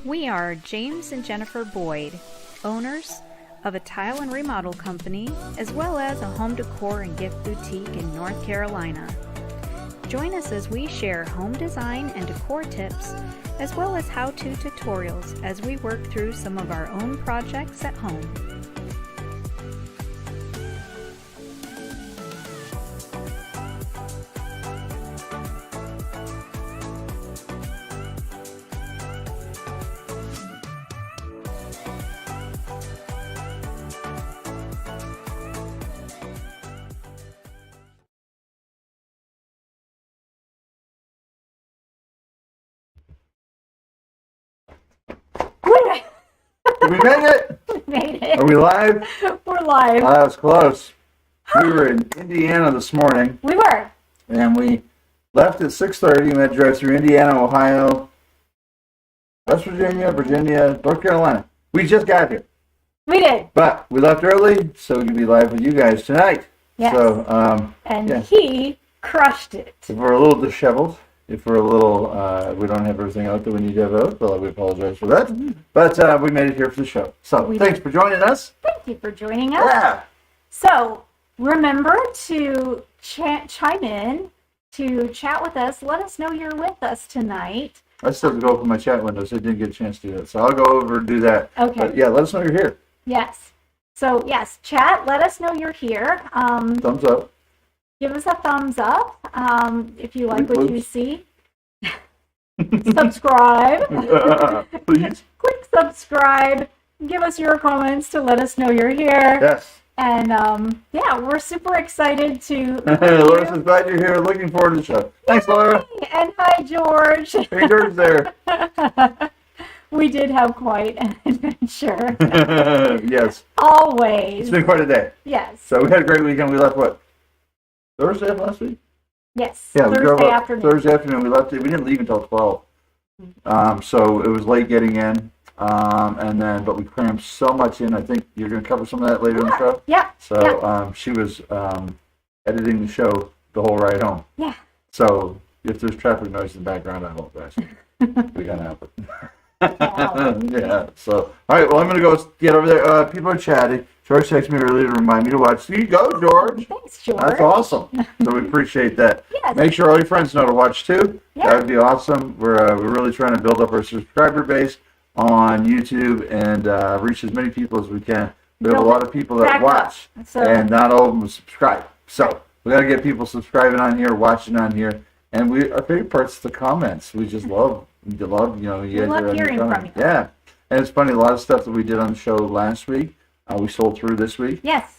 We are James and Jennifer Boyd, owners of a tile and remodel company, as well as a home decor and gift boutique in North Carolina. Join us as we share home design and decor tips, as well as how-to tutorials as we work through some of our own projects at home. We made it! We made it. Are we live? We're live. That was close. We were in Indiana this morning, We were. and we left at 6:30. We had to drive through Indiana, Ohio, West Virginia, North Carolina. We just got here, We did. but we left early, so we can be live with you guys tonight. Yes. So, And yeah. he crushed it. If we're a little disheveled, if we're a little, we don't have everything out that we need to have out, well, we apologize for that. But we made it here for the show. So, We thanks did. for joining us. Thank you for joining us. Yeah. So, remember to chime in, to chat with us. Let us know you're with us tonight. I still have to go open my chat window, so I didn't get a chance to do that. So I'll go over and do that. Okay. But yeah, let us know you're here. Yes. So, yes, chat. Let us know you're here. Thumbs up. Give us a thumbs up if you like what you Oops. see. Subscribe. Please. Click subscribe. Give us your comments to let us know you're here. Yes. And yeah, we're super excited to. Laura says, glad you're here. Looking forward to the show. Thanks, Laura. And hi, George. Hey, George's there. We did have quite an adventure. Yes. Always. It's been quite a day. Yes. So we had a great weekend. We left, what, Thursday of last week? Yes. Yeah, we drove Thursday up afternoon. Thursday afternoon. We left it. We didn't leave until 12. So it was late getting in. But we crammed so much in. I think you're going to cover some of that later in the show. Yeah. So she was editing the show the whole ride home. Yeah. So if there's traffic noise in the background, I apologize. We gotta have it. Yeah. So all right. Well, I'm gonna go get over there. People are chatting. George texted me earlier to remind me to watch. There you go, George. Thanks, George. That's awesome. So we appreciate that. Yes. Make sure all your friends know to watch too. Yeah. That would be awesome. We're really trying to build up our subscriber base on YouTube and reach as many people as we can. We have a lot of people that Back up. watch, So- and not all of them subscribe. So we got to get people subscribing on here, watching on here, and our favorite part's the comments. We just love, you guys love are hearing from you. Yeah, and it's funny. A lot of stuff that we did on the show last week, we sold through this week. Yes.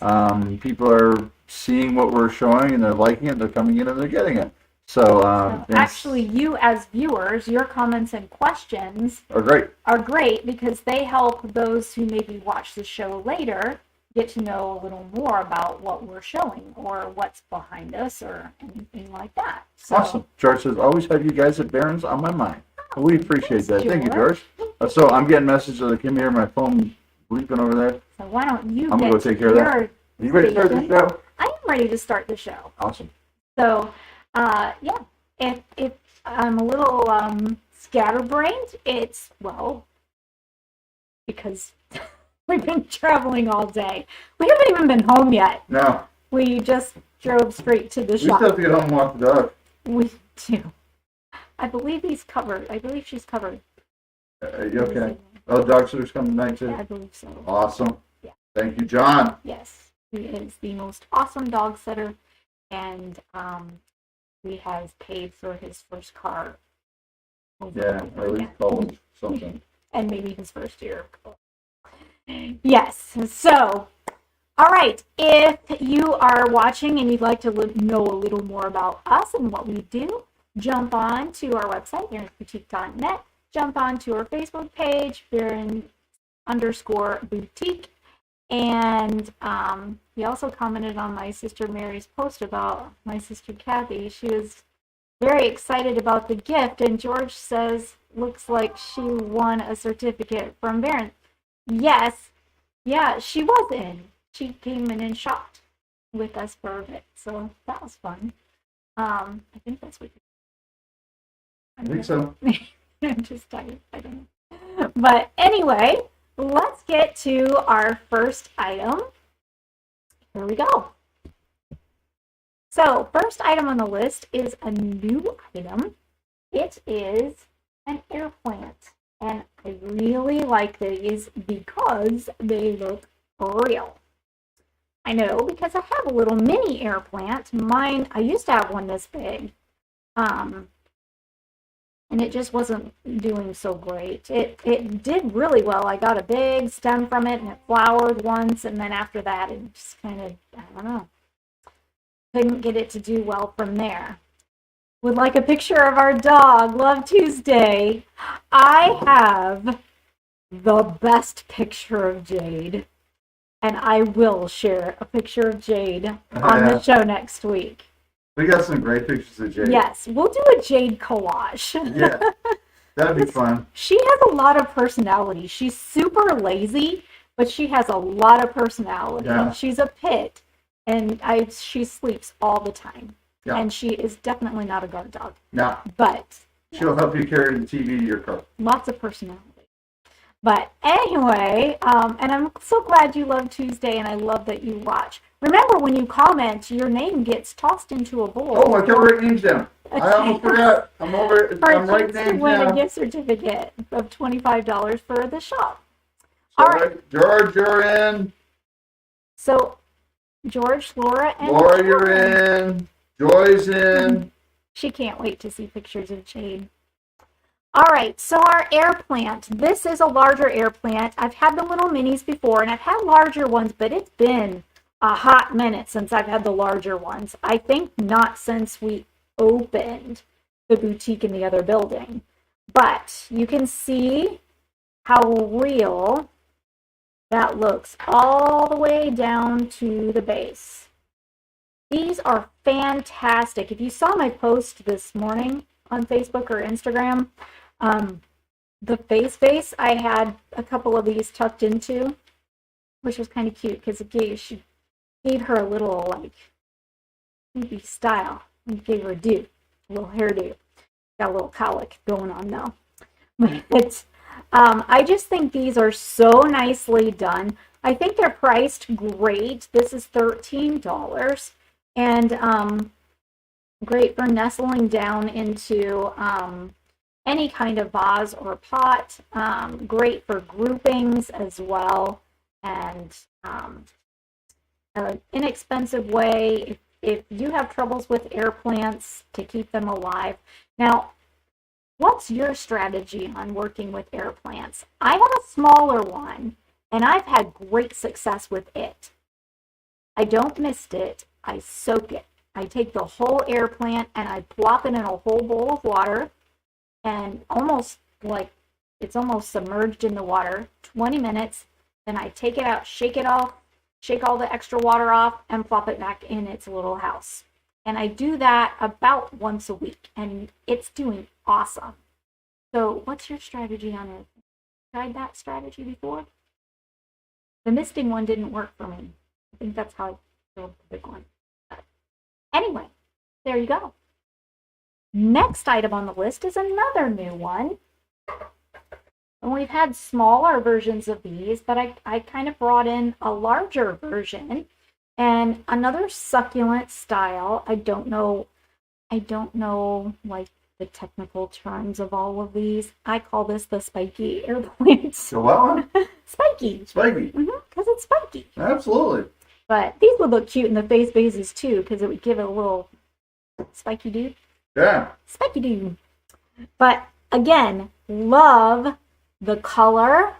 People are seeing what we're showing, and they're liking it. They're coming in and they're getting it. So Actually, you as viewers, your comments and questions are great. are great because they help those who maybe watch the show later get to know a little more about what we're showing or what's behind us or anything like that. So, Awesome. George says, always have you guys at Barron's on my mind. We appreciate thanks, that. Thank you, George. George. So I'm getting messages that I can hear my phone bleeping over there. So why don't you I'm get gonna go take care of that. your Are you ready to start the station? show? I am ready to start the show. Awesome. So, yeah, if I'm a little scatterbrained, it's, well, because we've been traveling all day. We haven't even been home yet. No, We just drove straight to the we still shop. have to get home and walk the dog. We do. I believe he's covered. I believe she's covered. You okay? Oh, dog sitter's coming tonight too? I believe so. Awesome. Yeah. Thank you, John. Yes, he is the most awesome dog sitter, and he has paid for his first car. over Yeah, and or over at least again. called something. And maybe his first year. Yes. So, all right. If you are watching and you'd like to know a little more about us and what we do, jump on to our website, barronsboutique.net. Jump on to our Facebook page, Barron_boutique. And he also commented on my sister Mary's post about my sister Kathy. She was very excited about the gift, and George says, looks like she won a certificate from Barron. Yes, yeah, she was in. She came in and shopped with us for a bit, so that was fun. I think that's what I think so. I'm just tired. I don't know. But anyway, let's get to our first item. Here we go. So, first item on the list is a new item. It is an air plant. And I really like these because they look real. I know because I have a little mini air plant. Mine, I used to have one this big. And it just wasn't doing so great. It did really well. I got a big stem from it and it flowered once, and then after that it just kind of, I don't know, couldn't get it to do well from there. Would like a picture of our dog, Love Tuesday. I have the best picture of Jade, and I will share a picture of Jade on the show next week. We got some great pictures of Jade. Yes, we'll do a Jade collage. Yeah, that'd be fun. She has a lot of personality. She's super lazy, but she has a lot of personality. Yeah. And she's a pit, and she sleeps all the time. Yeah. And she is definitely not a guard dog. No. But she'll help you carry the TV to your car. Lots of personality. But anyway, and I'm so glad you love Tuesday, and I love that you watch. Remember, when you comment, your name gets tossed into a bowl. Oh, I can't write names down. I almost forgot. I'm writing names win down. a gift certificate of $25 for the shop. So, All right. George, you're in. So, George, Laura, and Laura, you're in. Joy's in. She can't wait to see pictures of Jade. All right, so our air plant. This is a larger air plant. I've had the little minis before, and I've had larger ones, but it's been a hot minute since I've had the larger ones. I think not since we opened the boutique in the other building. But you can see how real that looks all the way down to the base. These are fantastic. If you saw my post this morning on Facebook or Instagram, the face base, I had a couple of these tucked into, which was kind of cute because she gave her a little, like, maybe style. It gave her a little hairdo. Got a little colic going on though. But I just think these are so nicely done. I think they're priced great. This is $13. And great for nestling down into any kind of vase or pot. Great for groupings as well. And an inexpensive way if you have troubles with air plants to keep them alive. Now, what's your strategy on working with air plants? I have a smaller one, and I've had great success with it. I don't mist it. I soak it. I take the whole air plant and I plop it in a whole bowl of water, and it's almost submerged in the water. 20 minutes. Then I take it out, shake it off, shake all the extra water off, and plop it back in its little house. And I do that about once a week, and it's doing awesome. So what's your strategy on it? Tried that strategy before? The misting one didn't work for me. I think that's how I built the big one. But anyway, there you go. Next item on the list is another new one. And we've had smaller versions of these, but I kind of brought in a larger version and another succulent style. I don't know like the technical terms of all of these. I call this the spiky air plant. The what one? Spiky. Spiky. Because it's spiky. Absolutely. But these would look cute in the face bases too, because it would give it a little spiky dude. Yeah. Spiky dude. But again, love the color.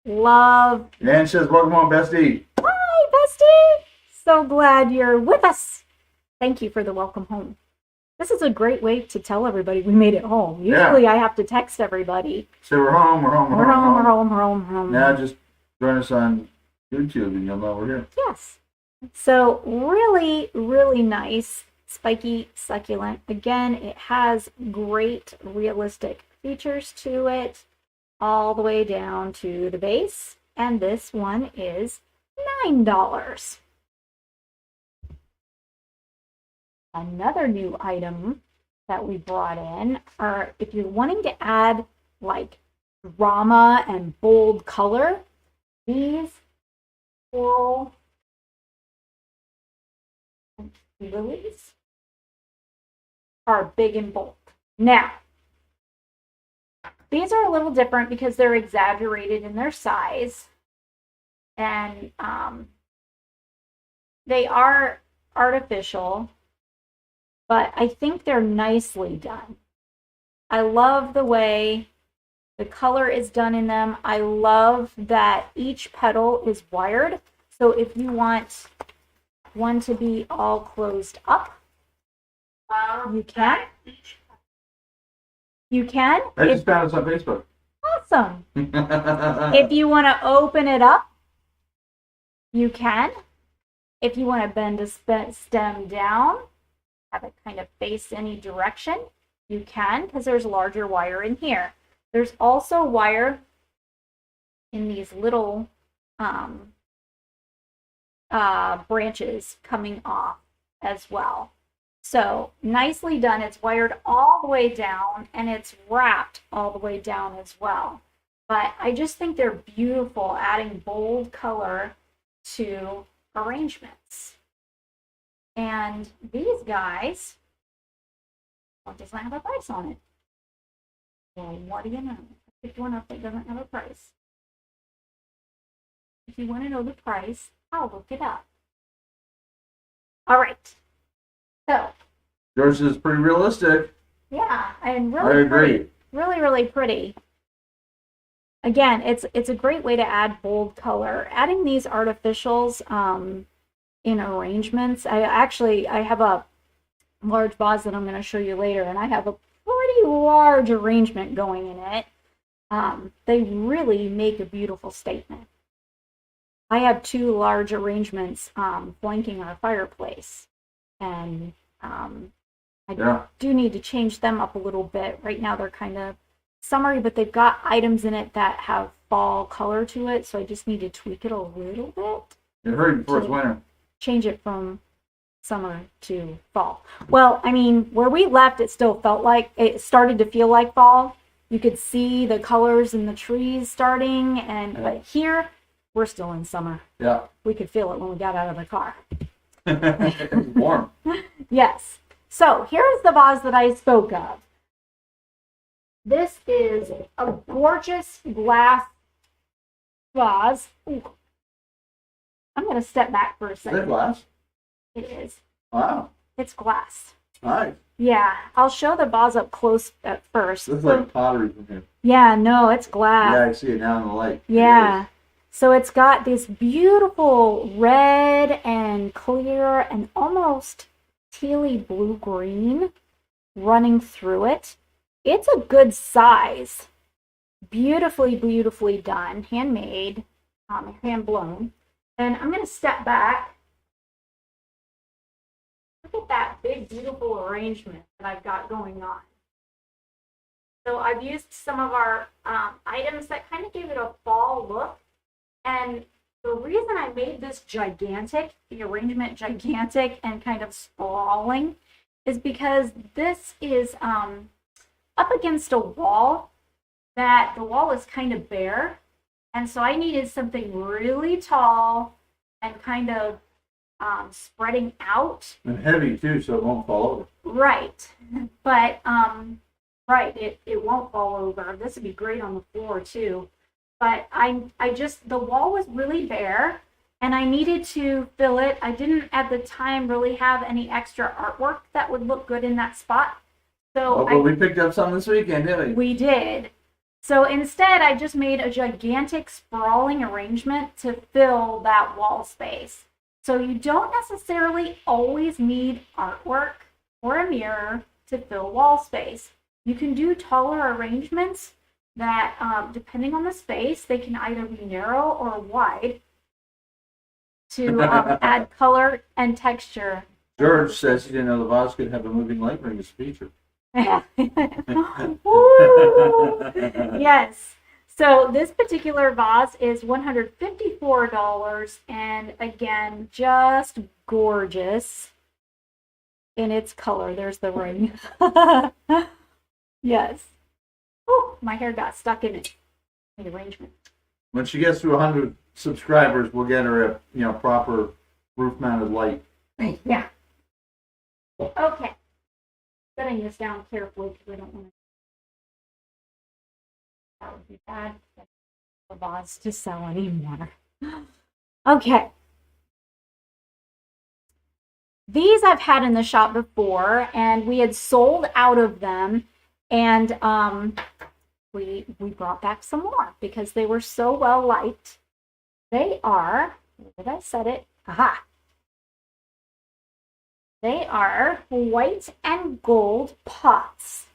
Love. Nan says, welcome on, bestie. Hi, bestie. So glad you're with us. Thank you for the welcome home. This is a great way to tell everybody we made it home. Usually I have to text everybody. Say we're home, we're home, we're home, we're home. Now just join us on YouTube and you'll know we're here. Yes. So really, really nice spiky succulent. Again, it has great realistic features to it all the way down to the base, and this one is $9. Another new item that we brought in are, if you're wanting to add like drama and bold color. These coral lilies are big and bold. Now, these are a little different because they're exaggerated in their size, and they are artificial, but I think they're nicely done. I love the way the color is done in them. I love that each petal is wired. So if you want one to be all closed up, you can. You can. I just found us on Facebook. Awesome. If you want to open it up, you can. If you want to bend the stem down, have it kind of face any direction, you can, because there's larger wire in here. There's also wire in these little branches coming off as well. So nicely done. It's wired all the way down and it's wrapped all the way down as well. But I just think they're beautiful, adding bold color to arrangements. And these guys, well, it doesn't have a price on it. Well, what do you know? I picked one up that doesn't have a price. If you want to know the price, I'll look it up. All right. So. Yours is pretty realistic. Yeah, and really I agree. Pretty. Really, really pretty. Again, it's a great way to add bold color. Adding these artificials in arrangements. I have a large vase that I'm going to show you later, and I have a pretty large arrangement going in it. They really make a beautiful statement. I have two large arrangements flanking our fireplace, and I do need to change them up a little bit. Right now they're kind of summery, but they've got items in it that have fall color to it, so I just need to tweak it a little bit. It hurried before it's winter. Change it from summer to fall. Well, I mean, where we left, it still felt like, it started to feel like fall. You could see the colors in the trees starting, but here, we're still in summer. Yeah. We could feel it when we got out of the car. It's warm. Yes. So here's the vase that I spoke of. This is a gorgeous glass vase. Ooh. I'm going to step back for a second. Is it glass? It is. Wow. It's glass. Nice. Yeah, I'll show the vase up close at first. Looks like pottery from here. Yeah, no, it's glass. Yeah, I see it now in the light. Yeah. So it's got this beautiful red and clear and almost tealy blue-green running through it. It's a good size. Beautifully, beautifully done. Handmade, hand blown. And I'm going to step back. Look at that big, beautiful arrangement that I've got going on. So I've used some of our items that kind of gave it a fall look. And the reason I made this gigantic, the arrangement gigantic and kind of sprawling, is because this is up against a wall that the wall is kind of bare. And so I needed something really tall and kind of spreading out. And heavy too, so it won't fall over. Right. But, right, it won't fall over. This would be great on the floor too. But the wall was really bare and I needed to fill it. I didn't at the time really have any extra artwork that would look good in that spot. So but we picked up some this weekend, didn't we? We did. So instead, I just made a gigantic sprawling arrangement to fill that wall space. So you don't necessarily always need artwork or a mirror to fill wall space. You can do taller arrangements that, depending on the space, they can either be narrow or wide to add color and texture. George says he didn't know the vase could have a moving light ring as a feature. Yes. So this particular vase is $154, and again, just gorgeous in its color. There's the ring. Yes. Oh, my hair got stuck in it. the arrangement. When she gets to 100 subscribers, we'll get her a proper roof-mounted light. Yeah. Okay. Setting this down carefully because we don't want to. That would be bad. The vase to sell anymore. Okay. These I've had in the shop before, and we had sold out of them, and we brought back some more because they were so well liked. They are, where did I set it? Aha. They are white and gold pots.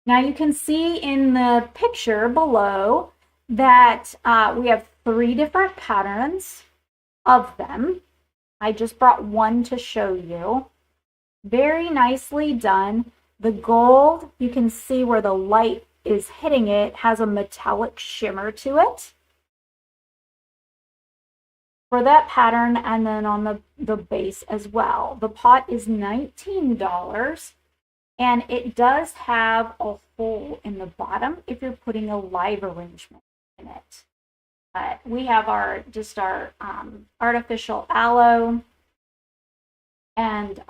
Now you can see in the picture below that we have 3 different patterns of them. I just brought one to show you. Very nicely done. The gold, you can see where the light is hitting it, has a metallic shimmer to it for that pattern, and then on the base as well. The pot is $19, and it does have a hole in the bottom if you're putting a live arrangement in it. But we have our artificial aloe and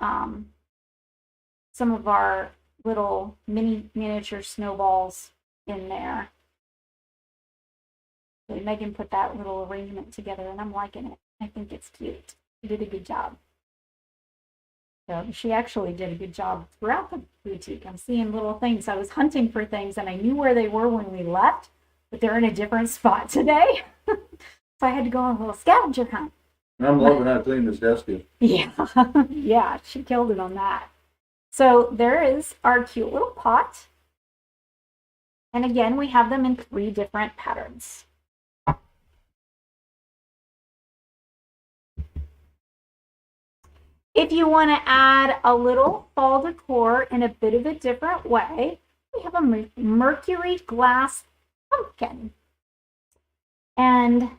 some of our little miniature snowballs in there. So Megan put that little arrangement together, and I'm liking it. I think it's cute. She did a good job. So she actually did a good job throughout the boutique. I'm seeing little things. I was hunting for things, and I knew where they were when we left, but they're in a different spot today. So I had to go on a little scavenger hunt. I'm loving how clean this desk is. Yeah, yeah, she killed it on that. So there is our cute little pot. And again, we have them in 3 different patterns. If you want to add a little fall decor in a bit of a different way, we have a mercury glass pumpkin. And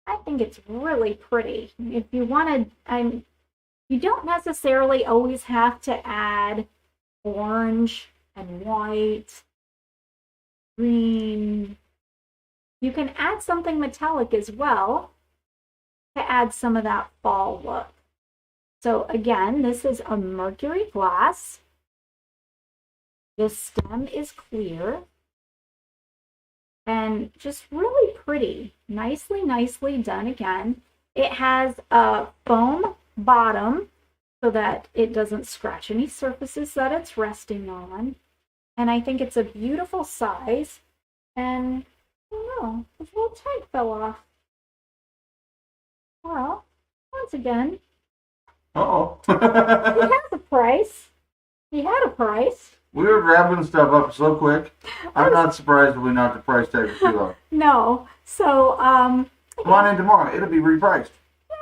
I think it's really pretty. If you want to, you don't necessarily always have to add orange and white, green. You can add something metallic as well to add some of that fall look. So again, this is a mercury glass. The stem is clear and just really pretty. Nicely done again. It has a foam bottom so that it doesn't scratch any surfaces that it's resting on. And I think it's a beautiful size. And I don't know, this little tag fell off. Well, once again, Uh-oh. he has a price. He had a price. We were grabbing stuff up so quick. I'm not surprised we knocked the price tag too low. No. So, come on in tomorrow. It'll be repriced.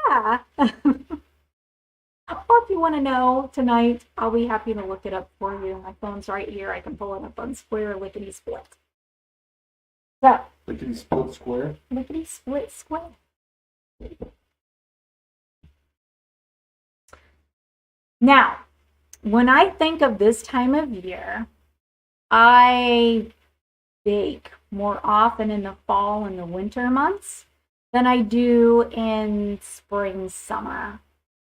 Yeah. Or if you want to know tonight, I'll be happy to look it up for you. My phone's right here. I can pull it up on Square Lickety Split. So, Lickety Split Square? Lickety Split Square. Now, when I think of this time of year, I bake more often in the fall and the winter months than I do in spring, summer.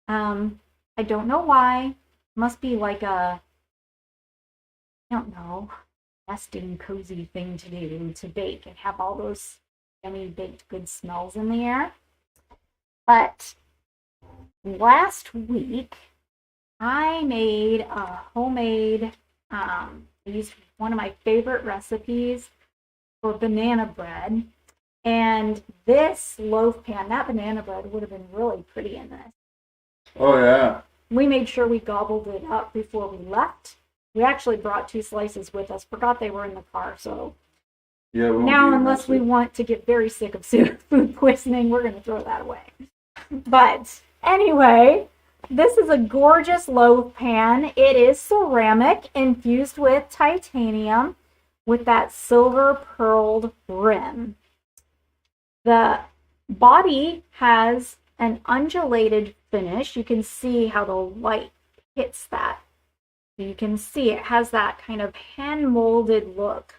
I don't know why. Must be like a, I don't know, nesting cozy thing to do, to bake and have all those yummy baked good smells in the air. But last week, I made a homemade, I used one of my favorite recipes for banana bread. And this loaf pan, that banana bread would have been really pretty in this. Oh, yeah. We made sure we gobbled it up before we left. We actually brought 2 slices with us. Forgot they were in the car, so Yeah. now unless we want to get very sick of food poisoning, we're going to throw that away. But anyway, this is a gorgeous loaf pan. It is ceramic infused with titanium with that silver pearled rim. The body has an undulated finish. You can see how the light hits that. You can see it has that kind of hand-molded look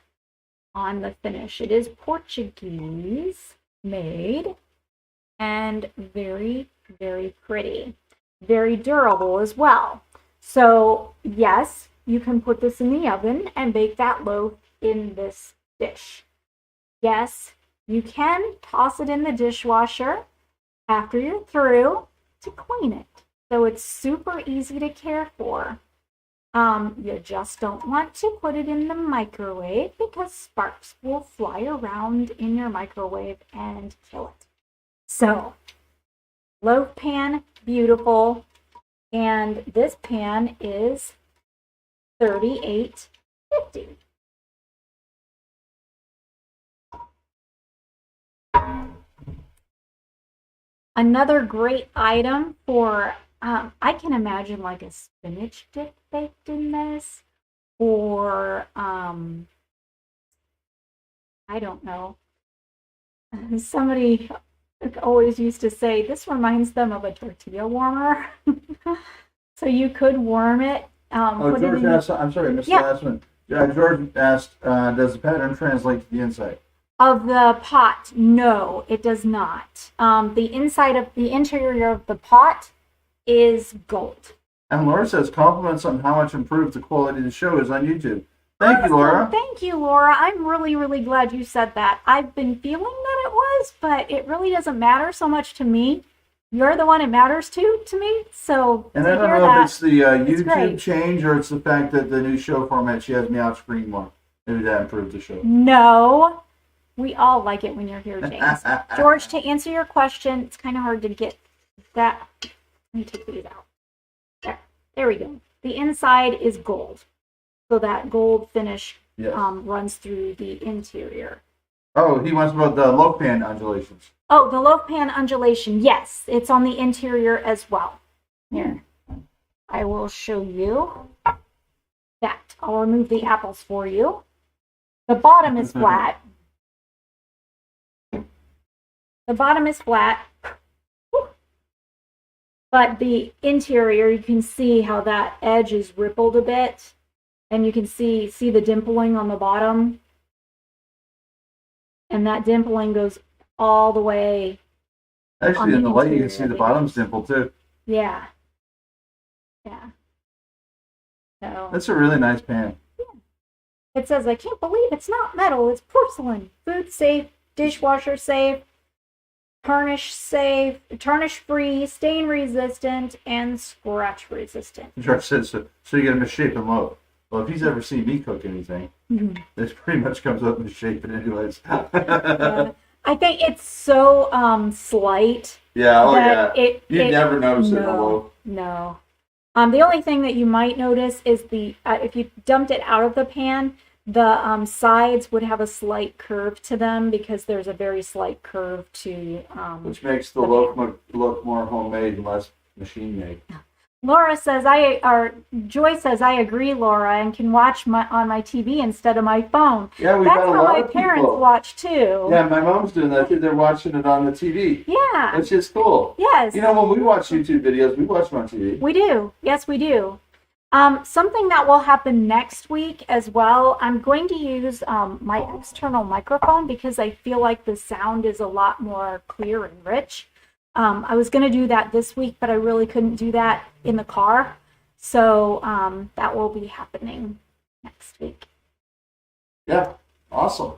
on the finish. It is Portuguese made and very, very pretty. Very durable as well. So yes, you can put this in the oven and bake that loaf in this dish. Yes, you can toss it in the dishwasher after you're through to clean it. So it's super easy to care for. You just don't want to put it in the microwave because sparks will fly around in your microwave and kill it. So, loaf pan, beautiful. And this pan is $38.50. Another great item for, I can imagine like a spinach dip baked in this, or I don't know. Somebody always used to say this reminds them of a tortilla warmer. So you could warm it. George asked, I'm sorry, I missed the last one. George asked, does the pattern translate to the inside? Of the pot, no, it does not. The interior of the pot is gold. And Laura says compliments on how much improved the quality of the show is on YouTube. Thank you, Laura. Thank you, Laura. I'm really, really glad you said that. I've been feeling that it was, but it really doesn't matter so much to me. You're the one it matters to me. So and I don't know if it's the YouTube change or it's the fact that the new show format, she has me off screen more. Maybe that improved the show. No. We all like it when you're here, James. George, to answer your question, it's kind of hard to get that. Let me take these out. There we go. The inside is gold. So that gold finish runs through the interior. Oh, he wants about the loaf pan undulations. Oh, the loaf pan undulation. Yes, it's on the interior as well. Here, I will show you that. I'll remove the apples for you. The bottom is flat. The bottom is flat, but the interior, you can see how that edge is rippled a bit, and you can see the dimpling on the bottom, and that dimpling goes all the way. Actually, in the light, you can see the bottom's dimple too. Yeah. So that's a really nice pan. Yeah. It says, I can't believe it's not metal, it's porcelain. Food safe, dishwasher safe. Tarnish safe, tarnish free, stain resistant, and scratch resistant. George says so you get a misshapen loaf. Well, if he's ever seen me cook anything, this pretty much comes up misshapen anyways. I think it's so slight. Yeah, You'd never notice it in a loaf. No. The only thing that you might notice is if you dumped it out of the pan, the sides would have a slight curve to them because there's a very slight curve to which makes the loaf look more homemade and less machine made. Laura says Joy says I agree, Laura, and can watch on my TV instead of my phone. Yeah, that's how my parents watch too. Yeah, my mom's doing that too. They're watching it on the TV. Yeah, it's just cool. Yes. You know, when we watch YouTube videos, we watch them on TV. We do. Yes, we do. Something that will happen next week as well, I'm going to use my external microphone because I feel like the sound is a lot more clear and rich. I was going to do that this week, but I really couldn't do that in the car. So that will be happening next week. Yeah, awesome.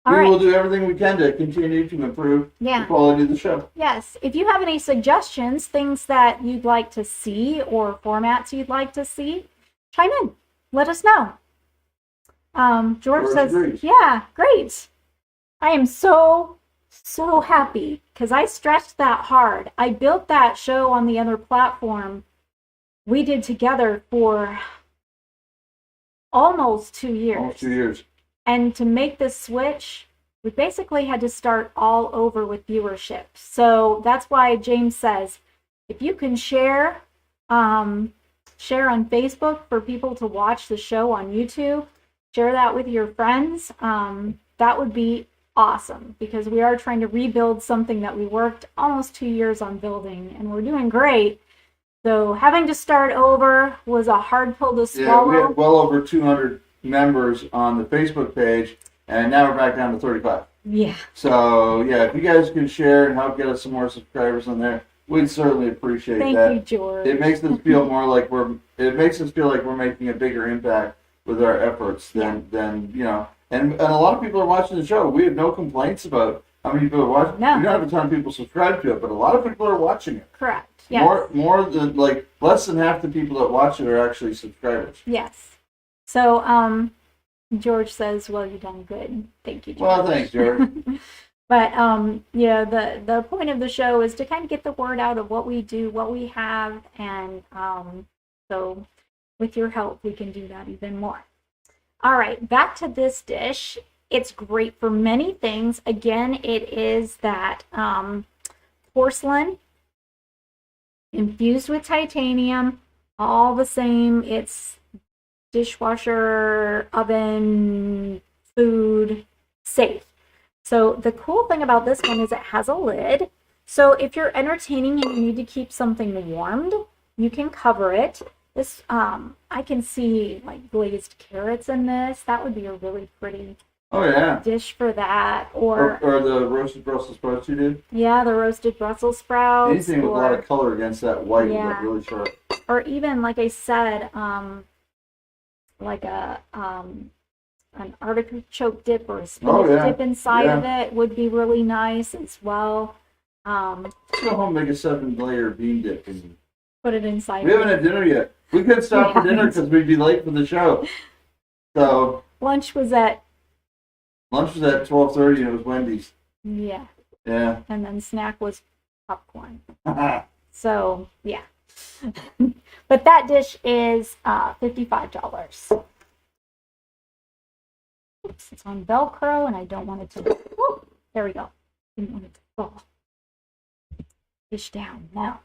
We will do everything we can to continue to improve the quality of the show. Yes. If you have any suggestions, things that you'd like to see or formats you'd like to see, chime in. Let us know. George says, agrees. Yeah, great. I am so happy because I stretched that hard. I built that show on the other platform we did together for almost 2 years. Almost 2 years. And to make this switch, we basically had to start all over with viewership. So that's why James says, if you can share on Facebook for people to watch the show on YouTube, share that with your friends. That would be awesome because we are trying to rebuild something that we worked almost 2 years on building, and we're doing great. So having to start over was a hard pill to swallow. Yeah, we had well over 200 members on the Facebook page, and now we're back down to 35. Yeah. So yeah, if you guys can share and help get us some more subscribers on there, we'd certainly appreciate that. Thank you, George. It makes us feel more like it makes us feel like we're making a bigger impact with our efforts than you know. And a lot of people are watching the show. We have no complaints about how many people are watching. No. We don't have a ton of people subscribed to it, but a lot of people are watching it. Correct. Yes. More than like less than half the people that watch it are actually subscribers. Yes. So George says, "Well, you done good. Thank you, George." Well, thanks, George. But yeah, the point of the show is to kind of get the word out of what we do, what we have, and so with your help, we can do that even more. All right, back to this dish. It's great for many things. Again, it is that porcelain infused with titanium, all the same. It's dishwasher, oven, food safe. So the cool thing about this one is it has a lid. So if you're entertaining and you need to keep something warmed, you can cover it. This I can see like glazed carrots in this. That would be a really pretty dish for that. Or the roasted Brussels sprouts you did. Yeah, the roasted Brussels sprouts. Anything with a lot of color against that white, Yeah. like really sharp. Or even like I said, like an artichoke dip or a spinach dip inside of it would be really nice as well. Let's go home and make a 7-layer bean dip and Put it inside. we haven't had dinner yet. We couldn't stop for dinner because we'd be late for the show. So lunch was at 12:30 and it was Wendy's. Yeah. And then snack was popcorn. So yeah. But that dish is $55. Oops, it's on Velcro and I don't want it to. Whoop, there we go. Didn't want it to fall. Dish down now.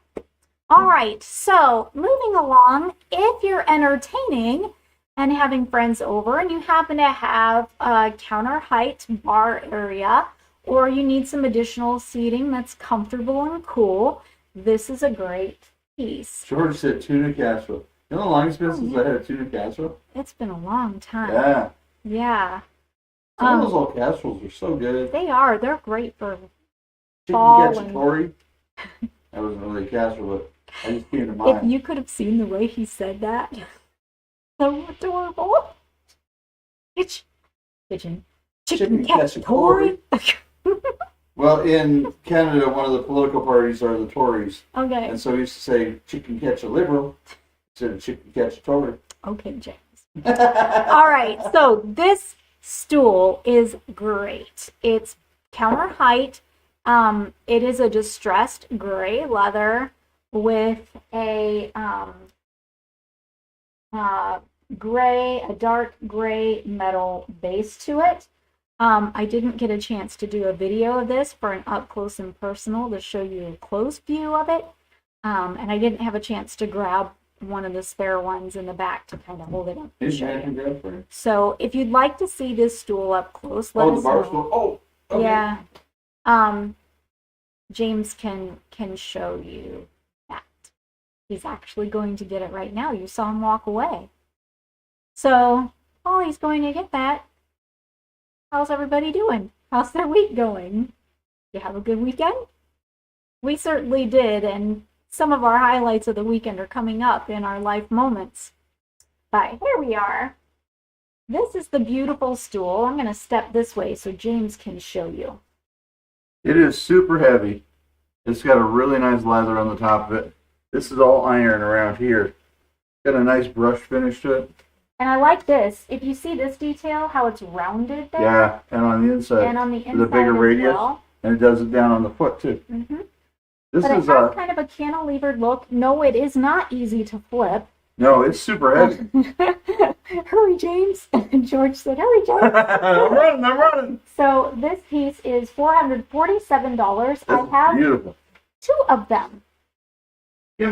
All right, so moving along, if you're entertaining and having friends over and you happen to have a counter height bar area, or you need some additional seating that's comfortable and cool, this is a great piece. George said tuna casserole. You know the longest been since I had a tuna casserole? It's been a long time. Yeah. Yeah. Some of those old casseroles are so good. They are. They're great for Chicken cacciatore. That wasn't really a casserole, but I just came to mind. If you could have seen the way he said that. So adorable. Chicken cacciatore. Well, in Canada, one of the political parties are the Tories. Okay. And so we used to say chicken catch a liberal instead of chicken catch a Tory. Okay, James. All right. So this stool is great. It's counter height. It is a distressed gray leather with a dark gray metal base to it. I didn't get a chance to do a video of this for an up close and personal to show you a close view of it. And I didn't have a chance to grab one of the spare ones in the back to kind of hold it up and show you. So if you'd like to see this stool up close, let us know. The bar stool? Oh, okay. Yeah. James can show you that. He's actually going to get it right now. You saw him walk away. So while he's going to get that, how's everybody doing? How's their week going? You have a good weekend? We certainly did, and some of our highlights of the weekend are coming up in our life moments. But here we are. This is the beautiful stool. I'm going to step this way so James can show you. It is super heavy. It's got a really nice leather on the top of it. This is all iron around here. Got a nice brush finish to it. And I like this. If you see this detail, how it's rounded there. Yeah, and on the inside. And on the inside the bigger as radius. well. And it does it down on the foot too. Mm-hmm. This but is it has kind of a cantilevered look. No, it is not easy to flip. No, it's super heavy. Hurry, James. And George said, hurry, James. I'm running. So this piece is $447. I have beautiful. 2 of them. Yeah,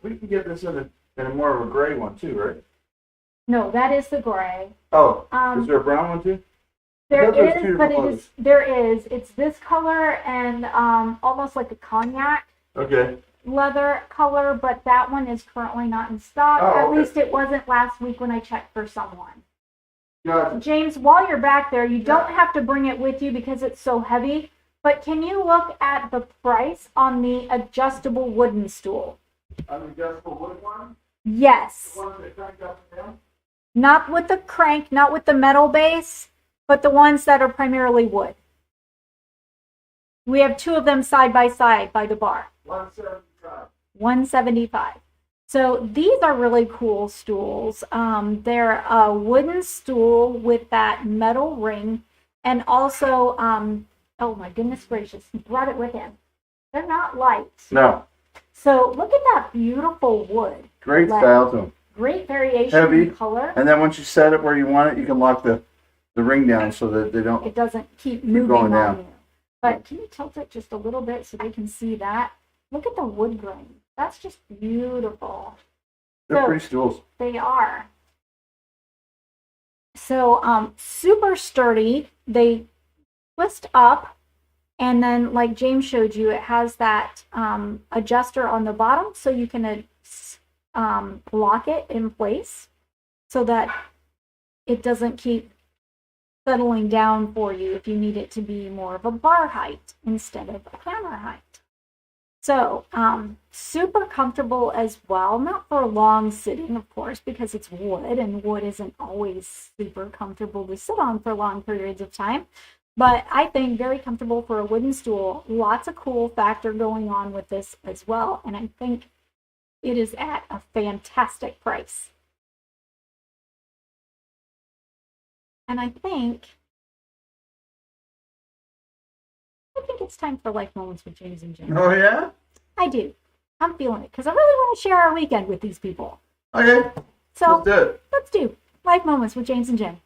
we can get this in a more of a gray one too, right? No, that is the gray. Oh, is there a brown one too? There is. It's this color and almost like a cognac leather color, but that one is currently not in stock. At least it wasn't last week when I checked for someone. Gotcha. James, while you're back there, you don't have to bring it with you because it's so heavy, but can you look at the price on the adjustable wooden stool? On the adjustable wood one? Yes. The ones that crank up and down? Not with the crank, not with the metal base, but the ones that are primarily wood. We have 2 of them side by side by the bar. 175. 175. So these are really cool stools. They're a wooden stool with that metal ring, and also, oh my goodness gracious, he brought it with him. They're not light. No. So look at that beautiful wood. Great style to them. Great variation Heavy. in color. And then once you set it where you want it, you can lock the ring down so that they don't. It doesn't keep moving going on down. you. But can you tilt it just a little bit so they can see that? Look at the wood grain. That's just beautiful. They're So- pretty stools. They are. So super sturdy. They twist up, and then like James showed you, it has that adjuster on the bottom, so you can lock it in place so that it doesn't keep settling down for you if you need it to be more of a bar height instead of a counter height. So super comfortable as well, not for long sitting, of course, because it's wood, and wood isn't always super comfortable to sit on for long periods of time. But I think very comfortable for a wooden stool. Lots of cool factor going on with this as well, and I think it is at a fantastic price. And I think it's time for Life Moments with James and Jim. Oh, yeah? I do. I'm feeling it because I really want to share our weekend with these people. Okay. So Let's do it. let's do Life Moments with James and Jim.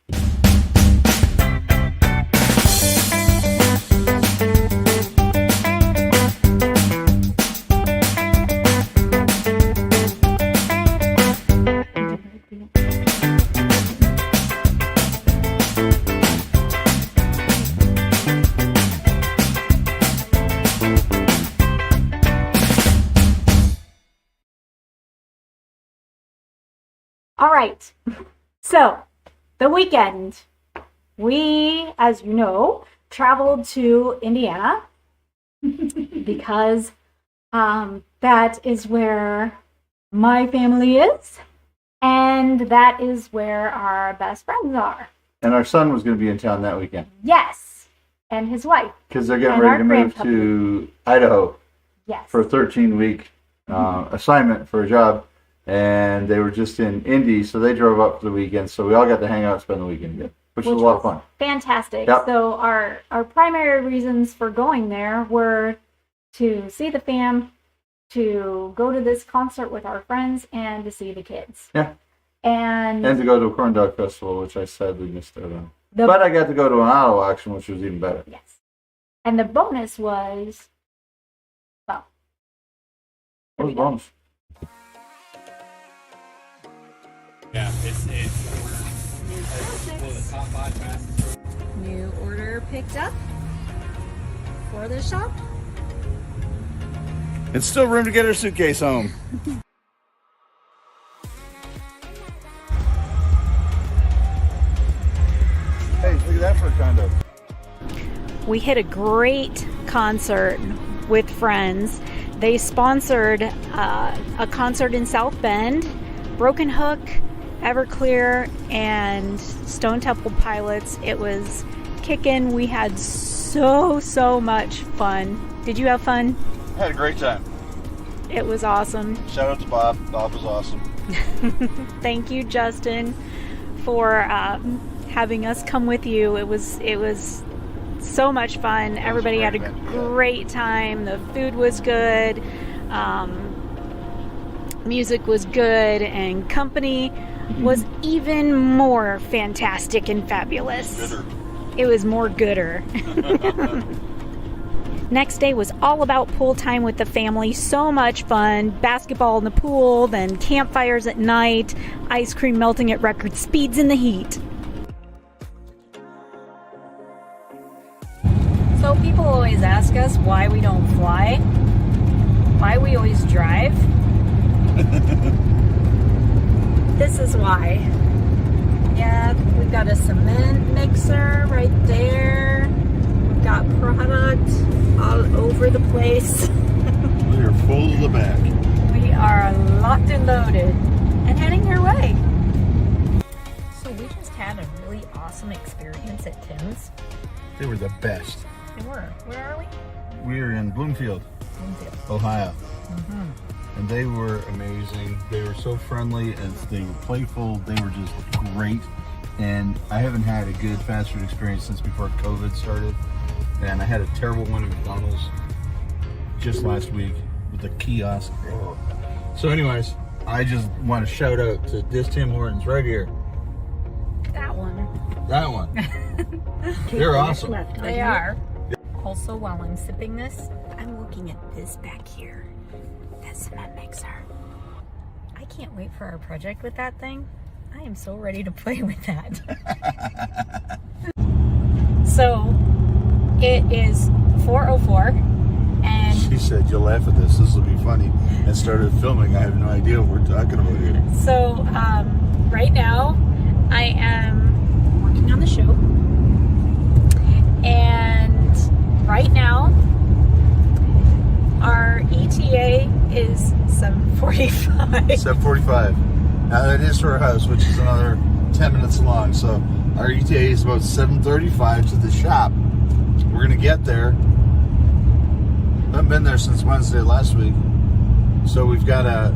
All right. So, the weekend, we, as you know, traveled to Indiana because that is where my family is, and that is where our best friends are. And our son was going to be in town that weekend Yes, and his wife. because they're getting And ready our to move grandpuppy. to Idaho Yes. for a 13-week assignment for a job. And they were just in Indy, so they drove up for the weekend. So we all got to hang out and spend the weekend together, which was a lot of fun. Fantastic. Yep. So our primary reasons for going there were to see the fam, to go to this concert with our friends, and to see the kids. Yeah. And And to go to a corn dog festival, which I sadly missed out on. the But I got to go to an auto auction, which was even better. yes. And the bonus was, well, What was bonus? Yeah, it's one of the top 5 fastest. New order picked up for the shop. It's still room to get her suitcase home. Hey, look at that for a condo. We hit a great concert with friends. They sponsored a concert in South Bend, Broken Hook, Everclear, and Stone Temple Pilots. It was kicking. We had so much fun. Did you have fun? I had a great time. It was awesome. Shout out to Bob. Bob was awesome. Thank you, Justin, for having us come with you. It was so much fun. Everybody had a great event, yeah. great time. The food was good. Music was good, and company was even more fantastic and fabulous. Gooder. It was more gooder. Next day was all about pool time with the family. So much fun. Basketball in the pool, then campfires at night, ice cream melting at record speeds in the heat. So people always ask us why we don't fly, why we always drive. This is why. Yeah, we've got got a cement mixer right there. We've got product all over the place. We are full to the back. We are locked and loaded and heading your way. So we just had a really awesome experience at Tim's. They were the best. They were. Where are we? We're in Bloomfield, Bloomfield. Ohio. Mm-hmm. And they were amazing. They were so friendly and they were playful. They were just great. And I haven't had a good fast food experience since before COVID started. And I had a terrible one at McDonald's just last week with the kiosk. So anyways, I just want to shout out to this Tim Hortons right here. That one. That one. They're awesome. They are. Also, while I'm sipping this, I'm looking at this back here. That cement mixer. I can't wait for our project with that thing. I am so ready to play with that. So, it is 4:04 and She said, "You'll laugh at this. This will be funny." And started filming. I have no idea what we're talking about here. so right now I am working on the show. And right now our ETA is 7:45. 7:45. Now that is to our house, which is another 10 minutes long. So our ETA is about 7:35 to the shop. We're gonna get there. Haven't been there since Wednesday last week. So we've got to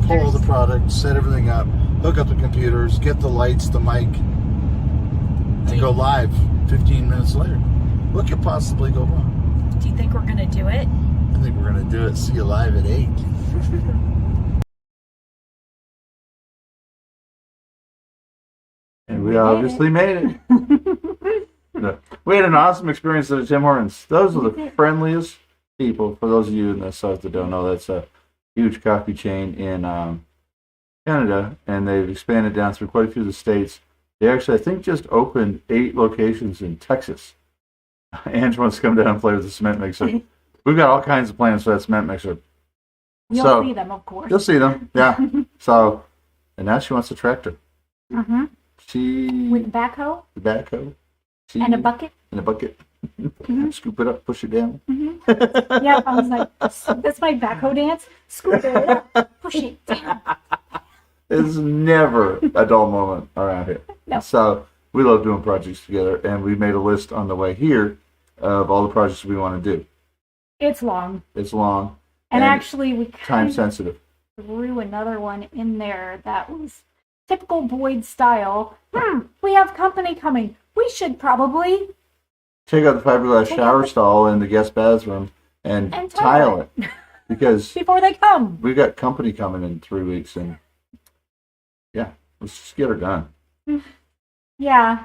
pull all the product, set everything up, hook up the computers, get the lights, the mic, and go live 15 minutes later. What could possibly go wrong? Do you think we're gonna do it? I think we're gonna do it. See you live at 8. And we obviously made it. No. We had an awesome experience at Tim Hortons. Those are the friendliest people. For those of you in the South that don't know, that's a huge coffee chain in Canada, and they've expanded down through quite a few of the states. They actually, I think, just opened 8 locations in Texas. Ange wants to come down and play with the cement mixer. We've got all kinds of plans for that cement mixer. You'll see them, of course. You'll see them, yeah. So, and now she wants a tractor. Mm-hmm. With the backhoe? The backhoe. And a bucket? And a bucket. Mm-hmm. Scoop it up, push it down. Mm-hmm. Yeah, I was like, that's my backhoe dance. Scoop it up, push it down. It's never a dull moment around here. No. So we love doing projects together, and we made a list on the way here of all the projects we want to do. It's long. It's long. And actually, we time sensitive. Threw another one in there that was typical Boyd style. We have company coming. We should probably take out the fiberglass shower stall in the guest bathroom and tile it. Because before they come. We've got company coming in 3 weeks, and yeah, let's just get her done. Yeah.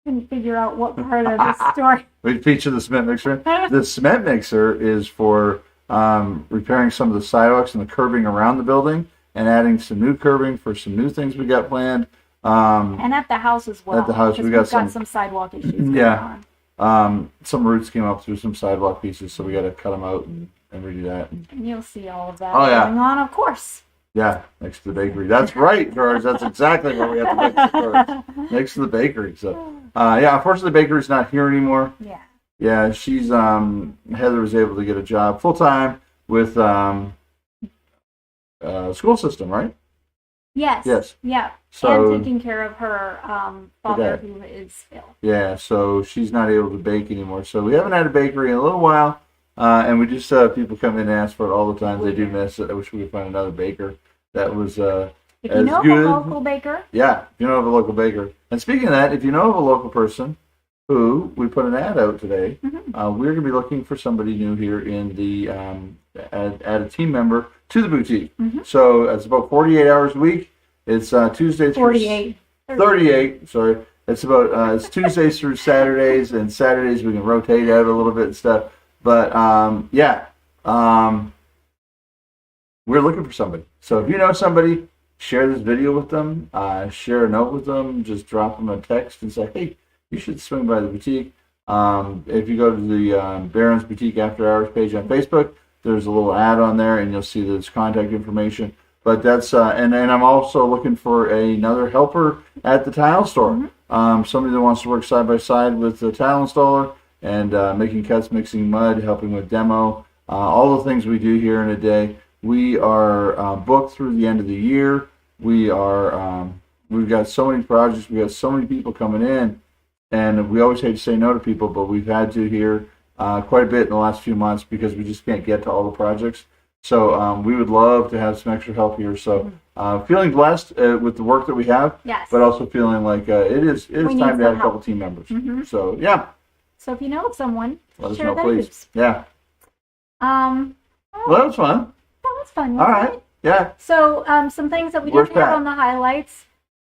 Couldn't figure out what part of the story. We feature the cement mixer. The cement mixer is for repairing some of the sidewalks and the curbing around the building and adding some new curbing for some new things we got planned. And at the house as well. At the house, we've got some sidewalk issues going on. Some roots came up through some sidewalk pieces, so we got to cut them out and redo that. And you'll see all of that going on, of course. Yeah, next to the bakery. That's right, George. That's exactly where we have to make the cars. Next to the bakery. So, unfortunately, the bakery's not here anymore. Yeah. Yeah, she's Heather was able to get a job full time with school system, right? Yes. Yeah. So, and taking care of her father who is ill. Yeah, so she's not able to bake anymore. So we haven't had a bakery in a little while, and we just people come in and ask for it all the time. They do miss it. I wish we could find another baker that was if you know good. of a local baker. Yeah, if you know of a local baker. And speaking of that, if you know of a local person who we put an ad out today, we're going to be looking for somebody new here in the add a team member to the boutique. So it's about 48 hours a week. It's Tuesday through 38. Sorry, it's about it's Tuesdays through Saturdays, and Saturdays we can rotate out a little bit and stuff. But we're looking for somebody. So if you know somebody, share this video with them. Share a note with them. Just drop them a text and say, hey, you should swing by the boutique. If you go to the Barron's Boutique After Hours page on Facebook, there's a little ad on there, and you'll see there's contact information. But that's and I'm also looking for another helper at the tile store. somebody that wants to work side by side with the tile installer and making cuts, mixing mud, helping with demo, all the things we do here in a day. We are booked through the end of the year. We are we've got so many projects. We got so many people coming in, and we always hate to say no to people, but we've had to here quite a bit in the last few months because we just can't get to all the projects. So we would love to have some extra help here. So feeling blessed with the work that we have, Yes. but also feeling like it is We need time to add some a couple help. team members. Mhm. So yeah, So if you know of someone, let us share know, the please. news. Yeah, Well, well, that was fun. that was fun. All wasn't right, it? yeah. So some things that we Where's didn't have Pat? on the highlights.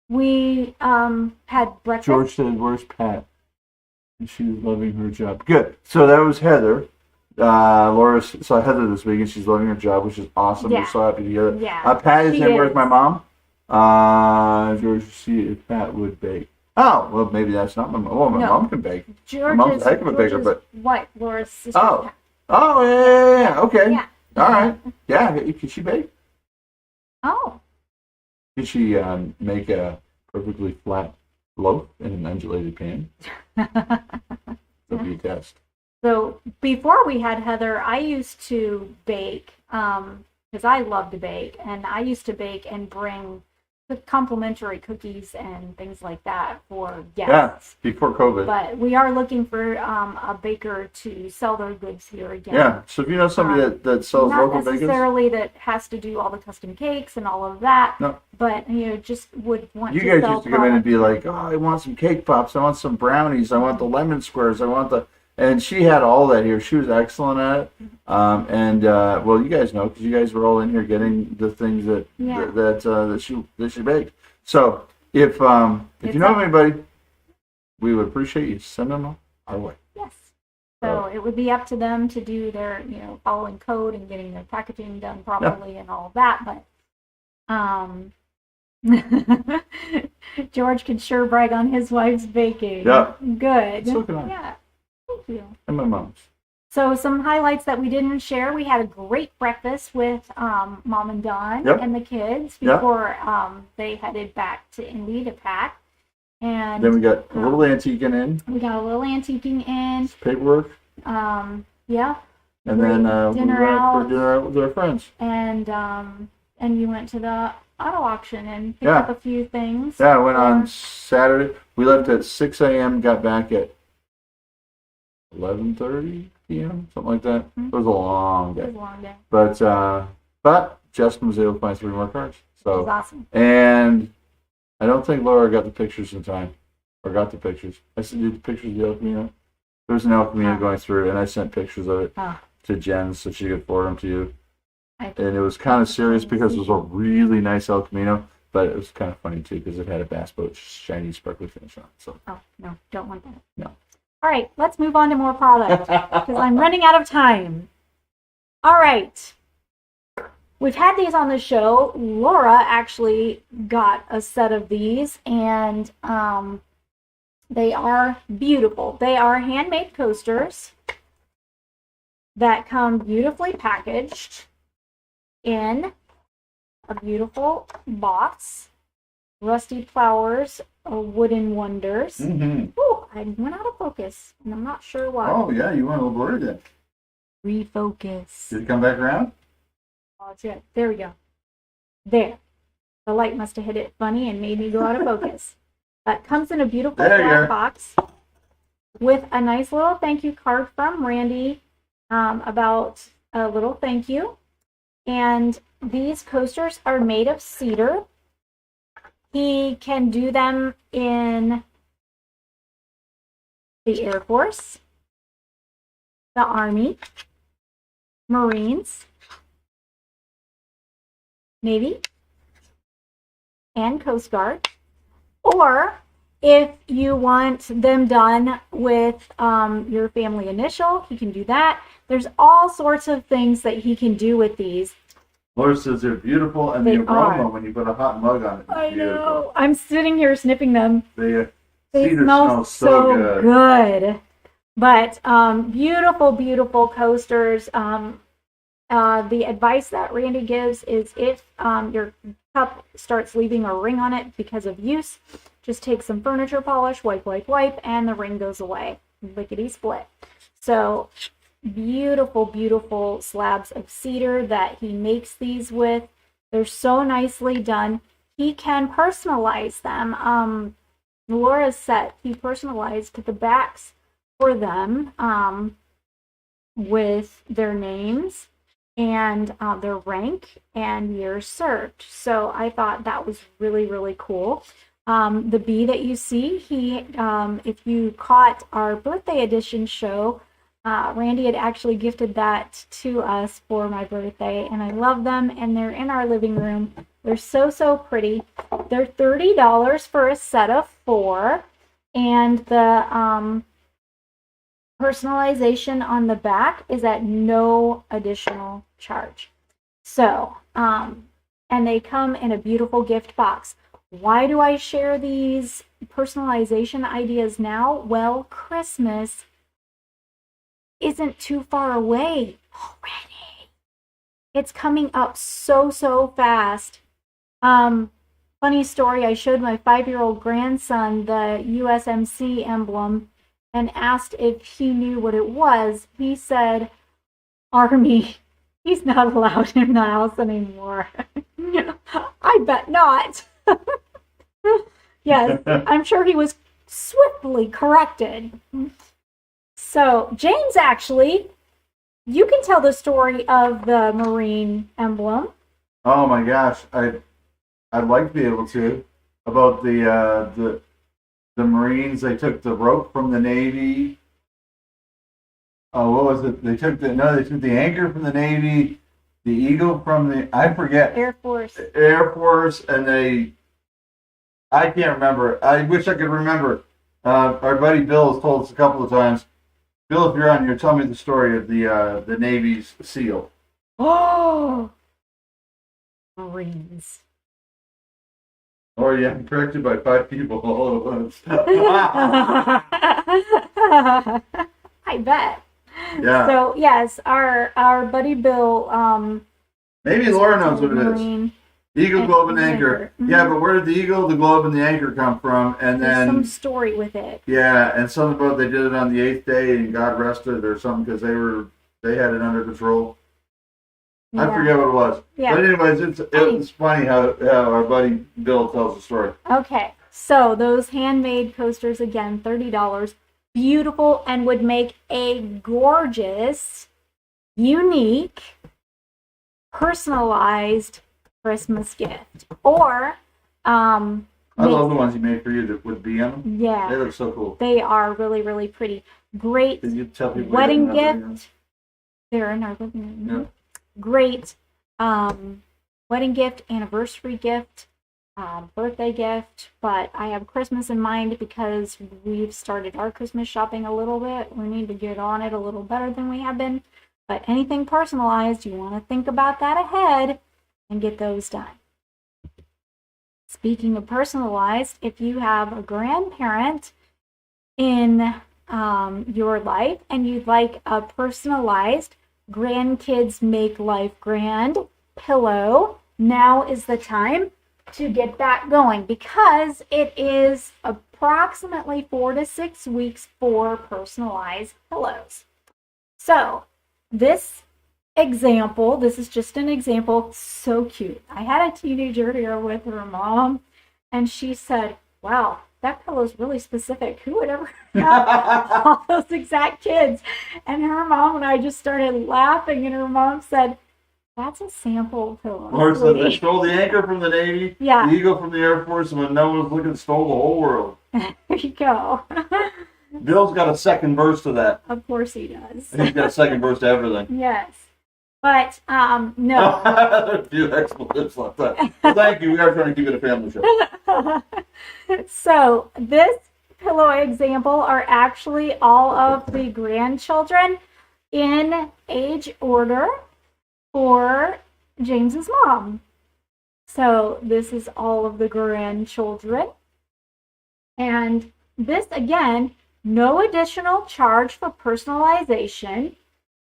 We had breakfast. George said, "Where's Pat?" And she was loving her job. Good. So that was Heather. Laura saw Heather this week, and she's loving her job, which is awesome. Yeah. We're so happy to hear it. Yeah, Pat is she in. Where's is. my mom? George, see if Pat would bake. Oh, well, maybe that's not my mom. Oh, my No. mom can bake. George's, mom's a heck of a baker, George's but- wife, Laura's sister. Oh. Oh, yeah. Okay. Yeah. All right. Yeah. Can she bake? Oh. Can she make a perfectly flat loaf in an undulated pan? That'll be a test. So before we had Heather, I used to bake because I love to bake, and I used to bake and bring the complimentary cookies and things like that for guests. Yeah. Before COVID. But we are looking for a baker to sell their goods here again. Yeah. So if you know somebody that sells Not local bacon, necessarily that has to do all the custom cakes and all of that. No. But just would want you to guys sell used to come in and products. be like, "Oh, I want some cake pops. I want some brownies. I want the lemon squares. I want the." And she had all that here. She was excellent at it. Well, you guys know because you guys were all in here getting the things that Yeah. that she baked. So if you It's know up. of anybody, we would appreciate you sending them our way. Yes. So it would be up to them to do their, following code and getting their packaging done properly and all of that. But George can sure brag on his wife's baking. Yeah. Good. So can I. Yeah. Thank you. And my mom's. So some highlights that we didn't share. We had a great breakfast with Mom and Don Yep. and the kids Yep. before they headed back to Indy to pack. And Then we got a little antiquing in, we got a little antiquing in. paperwork, Yeah. and then we Dinner went out. for dinner out with our friends. And you went to the auto auction and picked Yeah. up a few things. Yeah, I went on for- Saturday. We left at 6 a.m., got back at 11:30 p.m., something like that. Mhm. It was a long It was day. a long day. But Justin was able to find 3 more cars. It was So, awesome. and I don't think Laura got the pictures in time. Or got the pictures. I sent you the pictures of the El Camino. There was an El Camino Oh. going through, and I sent pictures of it Oh. to Jen so she could forward them to you. I- And it was kind of serious because it was a really nice El Camino, but it was kind of funny too because it had a bass boat shiny sparkly finish on it. So Oh, no, don't want that. No. All right, let's move on to more product because I'm running out of time. All right. We've had these on the show. Laura actually got a set of these, and they are beautiful. They are handmade coasters that come beautifully packaged in a beautiful box. Rusty Flowers, Wooden Wonders. Mm-hmm. Oh, I went out of focus, and I'm not sure why. Oh yeah, you went over it. Refocus. Did it come back around? Oh, it's good. There we go. There. The light must have hit it funny and made me go out of focus. That comes in a beautiful There you black go. box with a nice little thank you card from Randy about a little thank you. And these coasters are made of cedar. He can do them in the Air Force, the Army, Marines, Navy, and Coast Guard. Or if you want them done with your family initial, he can do that. There's all sorts of things that he can do with these. Laura says they're beautiful, and They the aroma are. when you put a hot mug on it is I beautiful. know. I'm sitting here sniffing them. They They cedar smell smells so good. good. But beautiful, beautiful coasters. The advice that Randy gives is if your cup starts leaving a ring on it because of use, Just take some furniture polish, wipe, wipe, wipe, and the ring goes away. Lickety split. So beautiful, beautiful slabs of cedar that he makes these with. They're so nicely done. He can personalize them. Laura's set, he personalized the backs for them with their names and their rank and years served. So I thought that was really, really cool. The bee that you see, if you caught our birthday edition show, Randy had actually gifted that to us for my birthday, and I love them, and they're in our living room. They're so, so pretty. They're $30 for a set of 4, and the personalization on the back is at no additional charge. So, and they come in a beautiful gift box. Why do I share these personalization ideas now? Well, Christmas isn't too far away already. It's coming up so, so fast. Funny story, I showed my 5-year-old grandson the USMC emblem and asked if he knew what it was. He said, Army. He's not allowed in the house anymore. I bet not. Yes, I'm sure he was swiftly corrected. So, James, actually, you can tell the story of the Marine emblem. Oh my gosh, I'd like to be able to. About the Marines, they took the rope from the Navy. Oh, what was it? They took the anchor from the Navy, the eagle from the, I forget. Air Force, and I can't remember. I wish I could remember. Our buddy Bill has told us a couple of times. Bill, if you're on here, tell me the story of the Navy's SEAL. Oh, Marines. Oh yeah, I'm corrected by 5 people all at once. I bet. Yeah. So yes, our buddy Bill. Maybe Laura knows what it is. Marine Eagle, globe, and anchor. Mhm. Yeah, but where did the eagle, the globe, and the anchor come from? And There's then some story with it. yeah, and something about they did it on the 8th day and God rested or something because they had it under control. I Yeah. forget what it was. Yeah. But anyways, it's funny how our buddy Bill tells the story. Okay, so those handmade coasters, again, $30. Beautiful, and would make a gorgeous, unique, personalized Christmas gift. Or, I love the ones you made for you with bee on them. They yeah, look so cool. they are really, really pretty. Great Did you tell people wedding you didn't have gift. They're in our living room. Yeah. Great wedding gift, anniversary gift, birthday gift, but I have Christmas in mind because we've started our Christmas shopping a little bit. We need to get on it a little better than we have been. But anything personalized, you want to think about that ahead and get those done. Speaking of personalized, if you have a grandparent in your life and you'd like a personalized Grandkids Make Life Grand pillow, now is the time to get that going because it is approximately 4 to 6 weeks for personalized pillows. So this example, this is just an example, so cute. I had a teenager here with her mom and she said, wow, that pillow's really specific. Who would ever have all those exact kids? And her mom and I just started laughing, and her mom said, that's a sample pillow. Or so they stole the anchor from the Navy, Yeah. the eagle from the Air Force, and when no one was looking, stole the whole world. There you go. Bill's got a second verse to that. Of course he does. He's got a second verse to everything. Yes. But, no. A few expletives like that. Well, thank you. We are trying to keep it a family show. So this pillow example are actually all of the grandchildren in age order for James's mom. So this is all of the grandchildren. And this, again, no additional charge for personalization.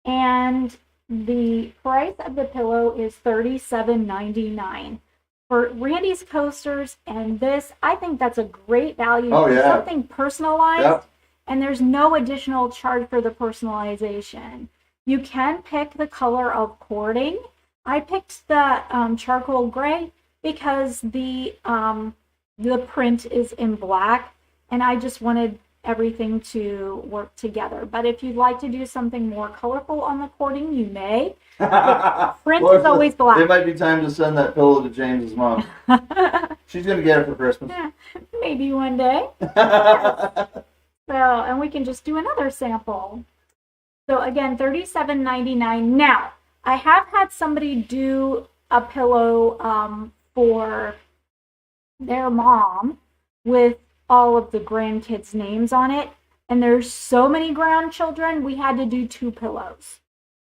And the price of the pillow is $37.99. for Randy's coasters and this, I think that's a great value Oh, for yeah. something personalized. Yep. And there's no additional charge for the personalization. You can pick the color of cording. I picked the charcoal gray because the print is in black, and I just wanted everything to work together. But if you'd like to do something more colorful on the cording, you may. Print Well, is always black. It might be time to send that pillow to James's mom. She's gonna get it for Christmas. Maybe one day. So, and we can just do another sample. So again, $37.99. Now, I have had somebody do a pillow for their mom with all of the grandkids' names on it. And there's so many grandchildren, we had to do 2 pillows.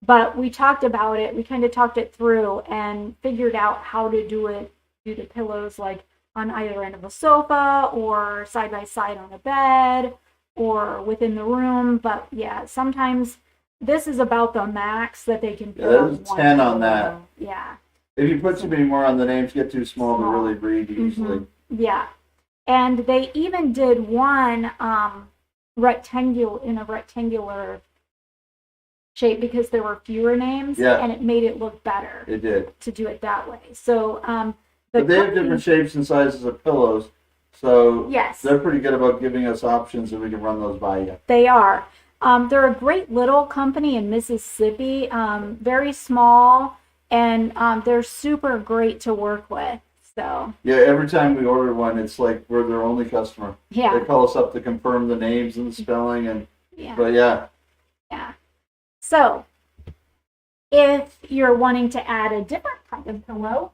But we talked about it, we kind of talked it through and figured out how to do the pillows like on either end of a sofa or side by side on a bed or within the room. But yeah, sometimes this is about the max that they can put on there's one 10 on pillow. that. Yeah. If you put too many more on, the names get too small to really read easily. Yeah. And they even did one rectangular shape because there were fewer names, and it made it look better. It did. To do it that way. So but they have different shapes and sizes of pillows, so yes, they're pretty good about giving us options, and we can run those by you. They are. They're a great little company in Mississippi, very small, and they're super great to work with. So yeah, every time we order one, it's like we're their only customer. Yeah. They call us up to confirm the names and the spelling, and but yeah. So if you're wanting to add a different kind of pillow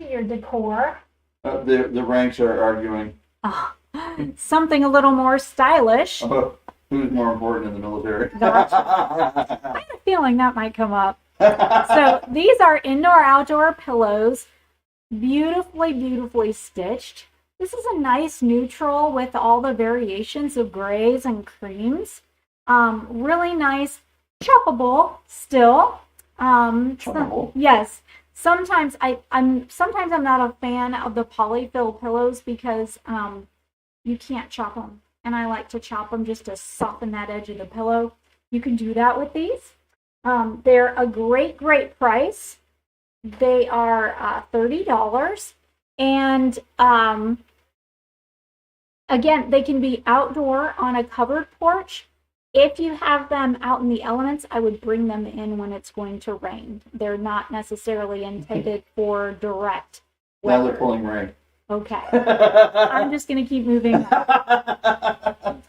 to your decor, the ranks are arguing. Something a little more stylish. Who's more important in the military? Gotcha. I have a feeling that might come up. So these are indoor-outdoor pillows, beautifully stitched. This is a nice neutral with all the variations of grays and creams. Really nice, choppable still. Choppable? Yes. Sometimes I'm not a fan of the polyfill pillows because you can't chop them, and I like to chop them just to soften that edge of the pillow. You can do that with these. They're a great price. They are $30, and again, they can be outdoor on a covered porch. If you have them out in the elements, I would bring them in when it's going to rain. They're not necessarily intended for direct weather. Now they're pulling rank. Okay. I'm just going to keep moving on.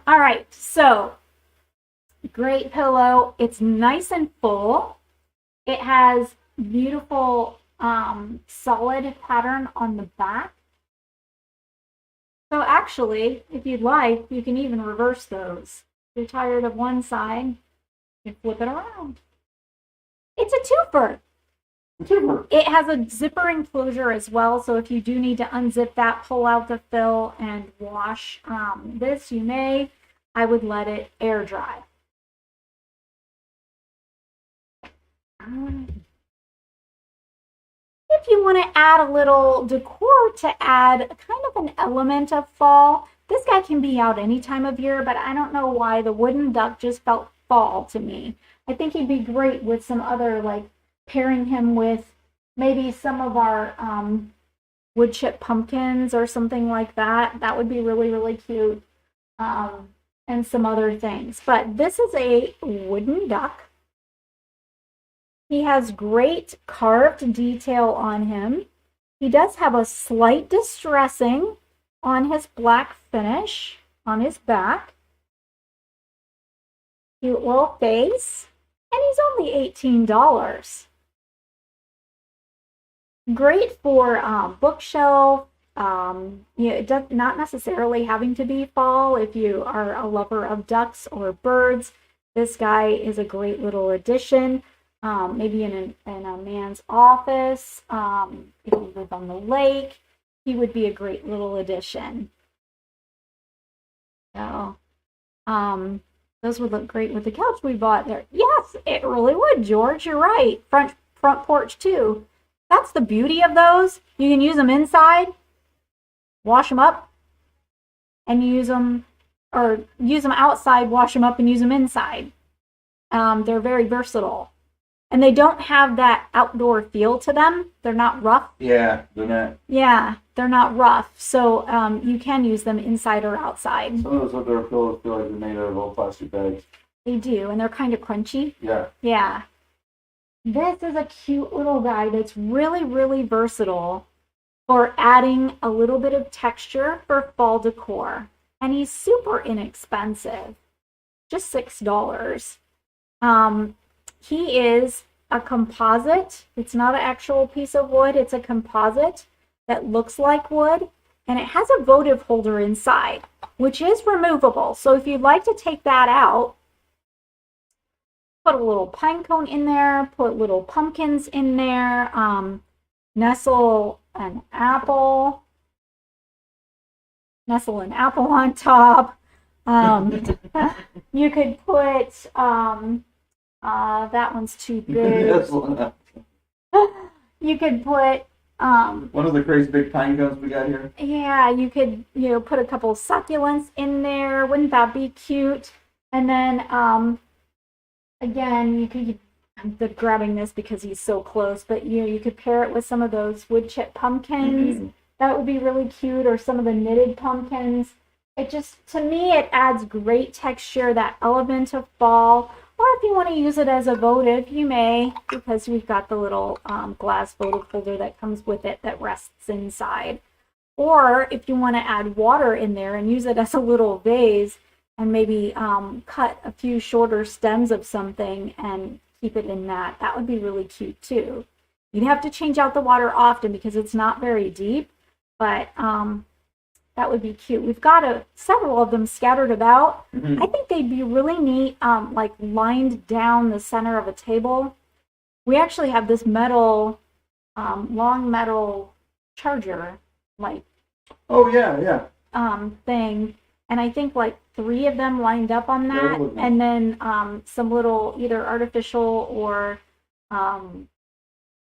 All right. So, great pillow. It's nice and full. It has beautiful solid pattern on the back. So actually, if you'd like, you can even reverse those. If you're tired of one side, you can flip it around. It's a twofer. It has a zipper enclosure as well, so if you do need to unzip that, pull out the fill, and wash this, you may. I would let it air dry. If you want to add a little decor to add kind of an element of fall, this guy can be out any time of year, but I don't know why the wooden duck just felt fall to me. I think he'd be great with some other, like pairing him with maybe some of our wood chip pumpkins or something like that. That would be really cute. And some other things. But this is a wooden duck. He has great carved detail on him. He does have a slight distressing on his black finish on his back. Cute little face. And he's only $18. Great for bookshelf. It does not necessarily having to be fall if you are a lover of ducks or birds. This guy is a great little addition. Maybe in a man's office, if you live on the lake, he would be a great little addition. So, those would look great with the couch we bought there. Yes, it really would, George. You're right. Front porch too. that's the beauty of those. You can use them inside, wash them up, and use them outside, wash them up, and use them inside. They're very versatile. And they don't have that outdoor feel to them. They're not rough. Yeah, they're not. Yeah, they're not rough. So you can use them inside or outside. Some of those outdoor pillows feel like they're made out of old plastic bags. They do, and they're kind of crunchy. Yeah. Yeah. This is a cute little guy that's really, really versatile for adding a little bit of texture for fall decor. And he's super inexpensive. Just $6. He is a composite. It's not an actual piece of wood. It's a composite that looks like wood. And it has a votive holder inside, which is removable. So if you'd like to take that out, put a little pine cone in there, put little pumpkins in there, nestle an apple on top. You could put, that one's too big. You could put, one of the crazy big pine cones we got here. yeah, you could, put a couple succulents in there. Wouldn't that be cute? And then, again, you could, I'm grabbing this because he's so close, but you could pair it with some of those wood chip pumpkins. Mm-hmm. That would be really cute, or some of the knitted pumpkins. It just, to me, it adds great texture, that element of fall. Or if you want to use it as a votive, you may, because we've got the little glass votive holder that comes with it that rests inside. Or if you want to add water in there and use it as a little vase, and maybe cut a few shorter stems of something and keep it in that, that would be really cute too. You'd have to change out the water often because it's not very deep, but that would be cute. We've got several of them scattered about. Mm-hmm. I think they'd be really neat, like lined down the center of a table. We actually have this metal, long metal charger, like, oh yeah, thing, and I think like 3 of them lined up on that, and then some little either artificial or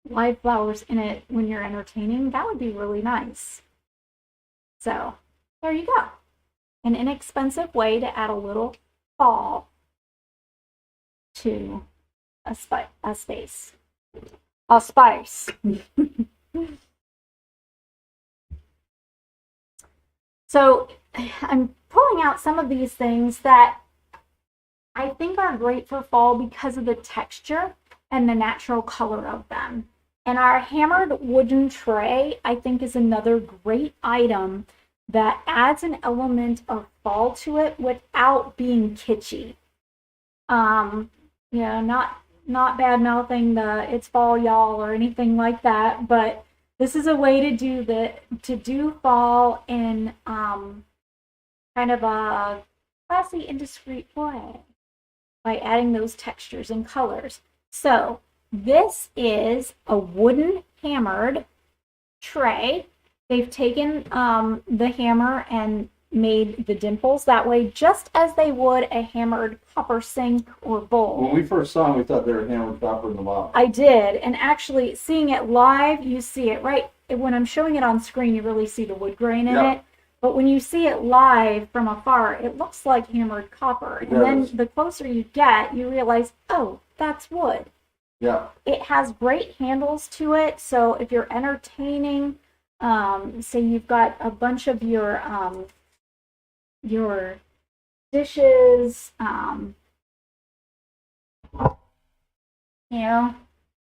live flowers in it when you're entertaining. That would be really nice. So there you go. An inexpensive way to add a little fall to a space. A spice. So I'm pulling out some of these things that I think are great for fall because of the texture and the natural color of them. And our hammered wooden tray, I think, is another great item that adds an element of fall to it without being kitschy. Not bad mouthing the "it's fall, y'all" or anything like that, but this is a way to do fall in kind of a classy and discreet way by adding those textures and colors. So this is a wooden hammered tray. They've taken the hammer and made the dimples that way, just as they would a hammered copper sink or bowl. When we first saw them, we thought they were hammered copper in the bottom. I did, and actually seeing it live, you see it right. When I'm showing it on screen, you really see the wood grain in it. But when you see it live from afar, it looks like hammered copper. And then the closer you get, you realize, oh, that's wood. Yeah. It has great handles to it, so if you're entertaining, say you've got a bunch of your dishes,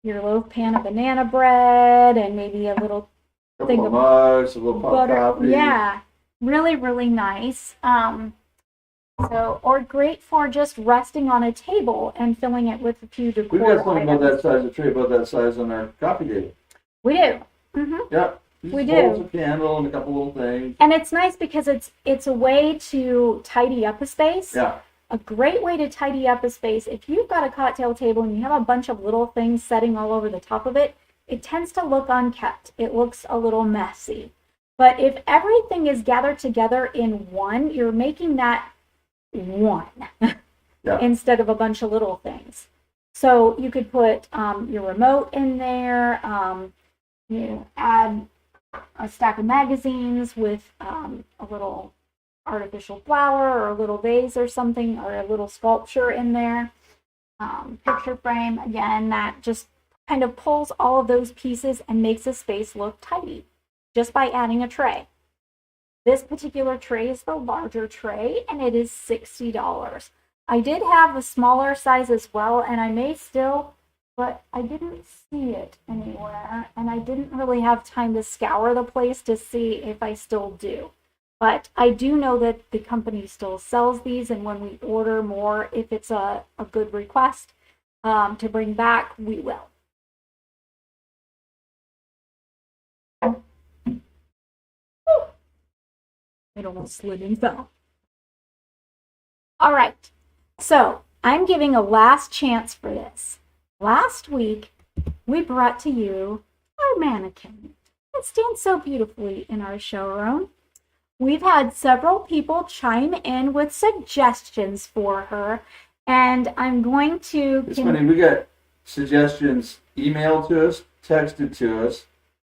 your loaf pan of banana bread, and maybe a little thing of mugs, a little butter. Coffee. Yeah, really, really nice. Or great for just resting on a table and filling it with a few decor. We've got something about that size, a tray about that size on our coffee table. We do. Mm-hmm. Yeah. We do. Holds a candle and a couple little things. And it's nice because it's a way to tidy up a space. Yeah. A great way to tidy up a space. If you've got a cocktail table and you have a bunch of little things setting all over the top of it, it tends to look unkept. It looks a little messy. But if everything is gathered together in one, you're making that one instead of a bunch of little things. So you could put your remote in there. You add a stack of magazines with a little artificial flower or a little vase or something, or a little sculpture in there. Picture frame, again, that just kind of pulls all of those pieces and makes a space look tidy just by adding a tray. This particular tray is the larger tray, and it is $60. I did have a smaller size as well, and I may still, but I didn't see it anywhere, and I didn't really have time to scour the place to see if I still do. But I do know that the company still sells these, and when we order more, if it's a good request to bring back, we will. It almost slid and fell. All right, so I'm giving a last chance for this. Last week, we brought to you our mannequin that stands so beautifully in our showroom. We've had several people chime in with suggestions for her, and I'm going to... It's funny, we got suggestions emailed to us, texted to us,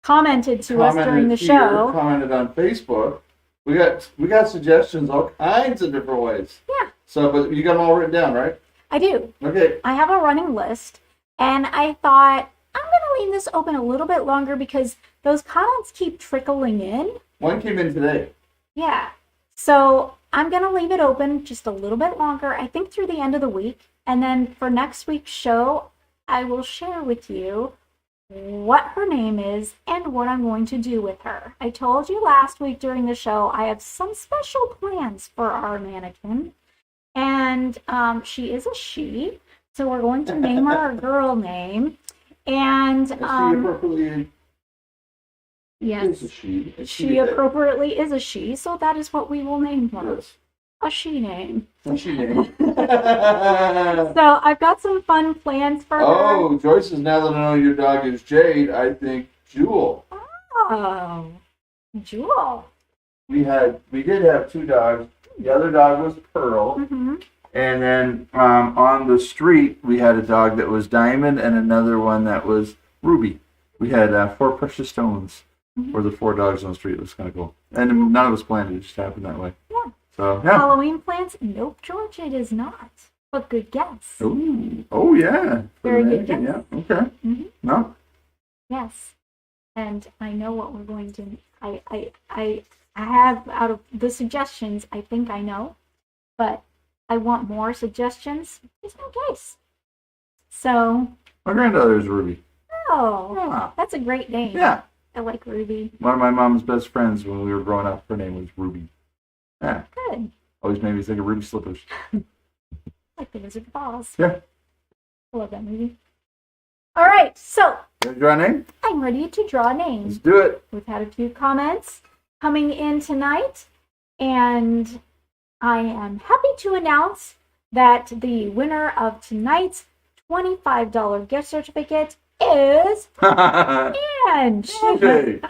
commented to us during the show. Commented on Facebook. We got suggestions all kinds of different ways. Yeah. So, but you got them all written down, right? I do. Okay. I have a running list, and I thought I'm going to leave this open a little bit longer because those comments keep trickling in. One came in today. Yeah. So I'm going to leave it open just a little bit longer, I think through the end of the week. And then for next week's show, I will share with you what her name is and what I'm going to do with her. I told you last week during the show I have some special plans for our mannequin. And she is a she, so we're going to name her a girl name. And She appropriately yes, is a she. she appropriately is a she, so that is what we will name her. Yes. A she name. A she name. So I've got some fun plans for her. Oh, Joyce says, now that I know your dog is Jade, I think Jewel. Oh, Jewel. We did have two dogs. The other dog was Pearl. Mm-hmm. And then on the street, we had a dog that was Diamond and another one that was Ruby. We had 4 precious stones for the 4 dogs on the street. It was kind of cool. And none of us planned it. It just happened that way. Yeah. So, yeah. Halloween plans? Nope, George, it is not. But good guess. Ooh. Oh, yeah. Very good guess. Yeah, okay. Mm-hmm. No? Yes. And I know what we're going to... I have, out of the suggestions, I think I know. But I want more suggestions just in case. So... My granddaughter is Ruby. Oh, Ah. that's a great name. Yeah. I like Ruby. One of my mom's best friends when we were growing up, her name was Ruby. Yeah. Good. Always made me think of Ruby Slippers. Like the Wizard of Oz. Yeah. I love that movie. All right, so Ready to draw a name? I'm ready to draw Let's names. do it. We've had a few comments coming in tonight, and I am happy to announce that the winner of tonight's $25 gift certificate is Ange. Okay.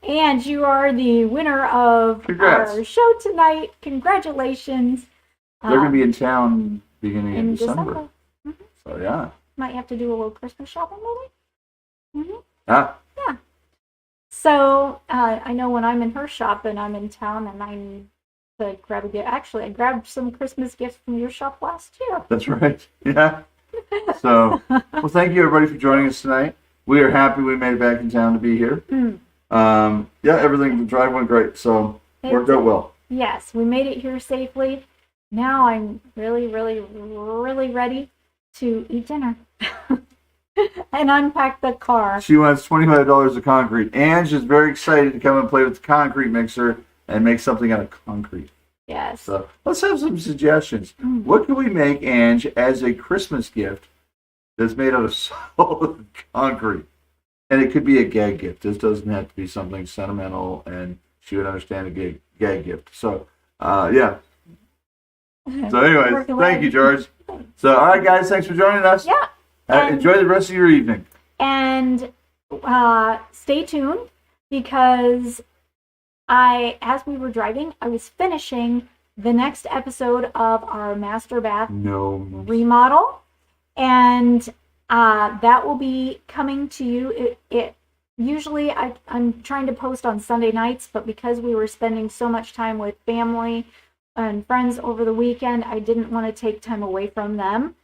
And you are the winner of Congrats. our show tonight. Congratulations. They're going to be in town beginning in of December. Mhm. So, yeah. Might have to do a little Christmas shopping, maybe. Ah, Yeah. So I know when I'm in her shop and I'm in town and I'm to grab a gift. Actually, I grabbed some Christmas gifts from your shop last year. that's right. Yeah. So, well, thank you, everybody, for joining us tonight. We are happy we made it back in town to be here. Mm. Yeah, everything, the drive went great. So, worked out well. Yes, we made it here safely. Now I'm really, really, really ready to eat dinner and unpack the car. She wants $25 of concrete. Ange is very excited to come and play with the concrete mixer and make something out of concrete. Yes. So let's have some suggestions. Mm. What can we make Ange as a Christmas gift that's made out of solid concrete? And it could be a gag gift. This doesn't have to be something sentimental, and she would understand a gag gift. So, yeah. So anyways, Work away. thank you, George. So, all right, guys, thanks for joining us. Yeah. And- Enjoy the rest of your evening. And stay tuned because as we were driving, I was finishing the next episode of our master bath No. remodel, and that will be coming to you. Usually I'm trying to post on Sunday nights, but because we were spending so much time with family and friends over the weekend, I didn't want to take time away from them.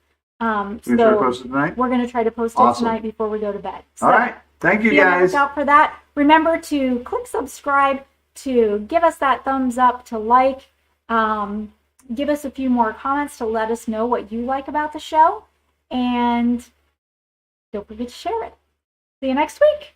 You try to post it tonight? We're going to try to post Awesome. it tonight before we go to bed. So All right. Thank you, be on the guys. lookout for that. Remember to click subscribe, to give us that thumbs up, to like, give us a few more comments to let us know what you like about the show, and don't forget to share it. See you next week.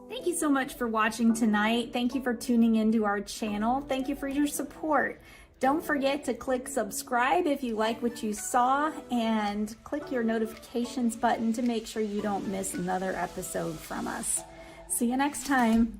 Thank you so much for watching tonight. Thank you for tuning into our channel. Thank you for your support. Don't forget to click subscribe if you like what you saw, and click your notifications button to make sure you don't miss another episode from us. See you next time.